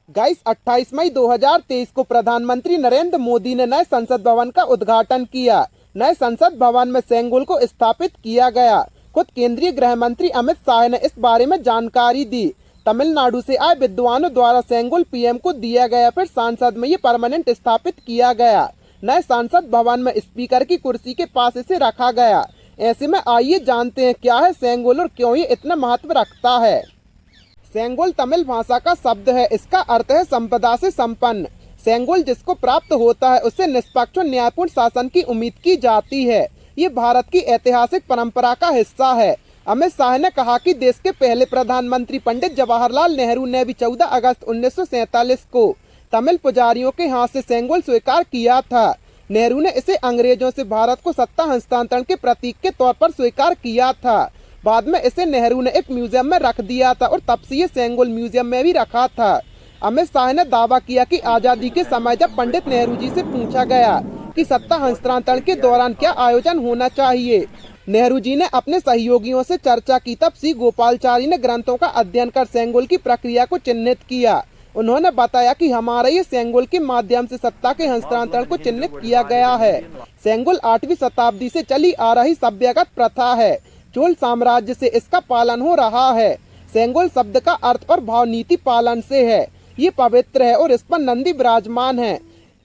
Guys 28 मई 2023 को प्रधानमंत्री नरेंद्र मोदी ने नए संसद भवन का उद्घाटन किया। नए संसद भवन में सेंगोल को स्थापित किया गया। खुद केंद्रीय गृह मंत्री अमित शाह ने इस बारे में जानकारी दी। तमिलनाडु से आए विद्वानों द्वारा सेंगोल पीएम को दिया गया, फिर संसद में ये परमानेंट स्थापित किया गया। नए संसद भवन में स्पीकर की कुर्सी के पास इसे रखा गया। ऐसे में आइए जानते हैं क्या है सेंगोल और क्यों ये इतना महत्व रखता है। सेंगोल तमिल भाषा का शब्द है। इसका अर्थ है संपदा से संपन्न। सेंगोल जिसको प्राप्त होता है उससे निष्पक्ष और न्यायपूर्ण शासन की उम्मीद की जाती है। ये भारत की ऐतिहासिक परंपरा का हिस्सा है। अमित शाह ने कहा कि देश के पहले प्रधानमंत्री पंडित जवाहरलाल नेहरू ने भी 14 अगस्त 1947 को तमिल पुजारियों के हाथ से सेंगोल स्वीकार किया था। नेहरू ने इसे अंग्रेजों से भारत को सत्ता हस्तांतरण के प्रतीक के तौर पर स्वीकार किया था। बाद में इसे नेहरू ने एक म्यूजियम में रख दिया था और तब से ये सेंगोल म्यूजियम में भी रखा था। अमित शाह ने दावा किया कि आजादी के समय जब पंडित नेहरू जी से पूछा गया कि सत्ता हस्तांतरण के दौरान क्या आयोजन होना चाहिए, नेहरू जी ने अपने सहयोगियों से चर्चा की। तब सी गोपालचारी ने ग्रंथों का अध्ययन कर सेंगोल की प्रक्रिया को चिन्हित किया। उन्होंने बताया कि हमारे ये सेंगोल के माध्यम से सत्ता के हस्तांतरण को चिन्हित किया गया है। सेंगोल 8वीं शताब्दी से चली आ रही सभ्यगत प्रथा है। चोल साम्राज्य से इसका पालन हो रहा है। सेंगोल शब्द का अर्थ और भाव नीति पालन से है। ये पवित्र है और इस पर नंदी विराजमान है।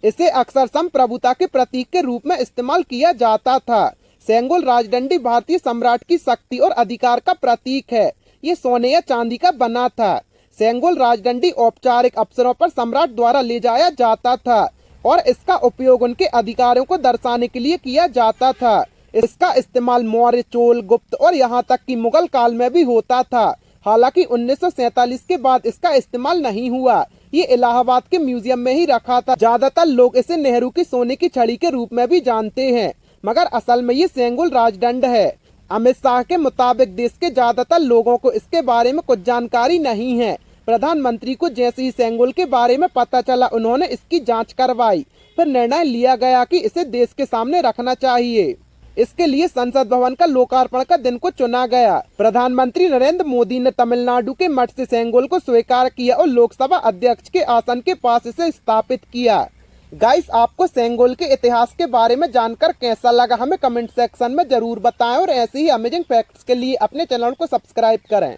इसे अक्सर संप्रभुता के प्रतीक के रूप में इस्तेमाल किया जाता था। सेंगोल राजदंडी भारतीय सम्राट की शक्ति और अधिकार का प्रतीक है। ये सोने या चांदी का बना था। सेंगोल राजदंडी औपचारिक अवसरों पर सम्राट द्वारा ले जाया जाता था और इसका उपयोग उनके अधिकारों को दर्शाने के लिए किया जाता था। इसका इस्तेमाल मौर्य, चोल, गुप्त और यहाँ तक कि मुगल काल में भी होता था। हालांकि 1947 के बाद इसका इस्तेमाल नहीं हुआ। ये इलाहाबाद के म्यूजियम में ही रखा था। ज्यादातर लोग इसे नेहरू की सोने की छड़ी के रूप में भी जानते हैं, मगर असल में ये सेंगोल राजदंड है। अमित शाह के मुताबिक देश के ज्यादातर लोगों को इसके बारे में कुछ जानकारी नहीं है। प्रधानमंत्री को जैसे ही सेंगोल के बारे में पता चला, उन्होंने इसकी जांच करवाई। फिर निर्णय लिया गया कि इसे देश के सामने रखना चाहिए। इसके लिए संसद भवन का लोकार्पण का दिन को चुना गया। प्रधानमंत्री नरेंद्र मोदी ने तमिलनाडु के मठ से सेंगोल को स्वीकार किया और लोकसभा अध्यक्ष के आसन के पास इसे स्थापित किया। गाइस, आपको सेंगोल के इतिहास के बारे में जानकर कैसा लगा हमें कमेंट सेक्शन में जरूर बताएं और ऐसे ही अमेजिंग फैक्ट्स के लिए अपने चैनल को सब्सक्राइब करें।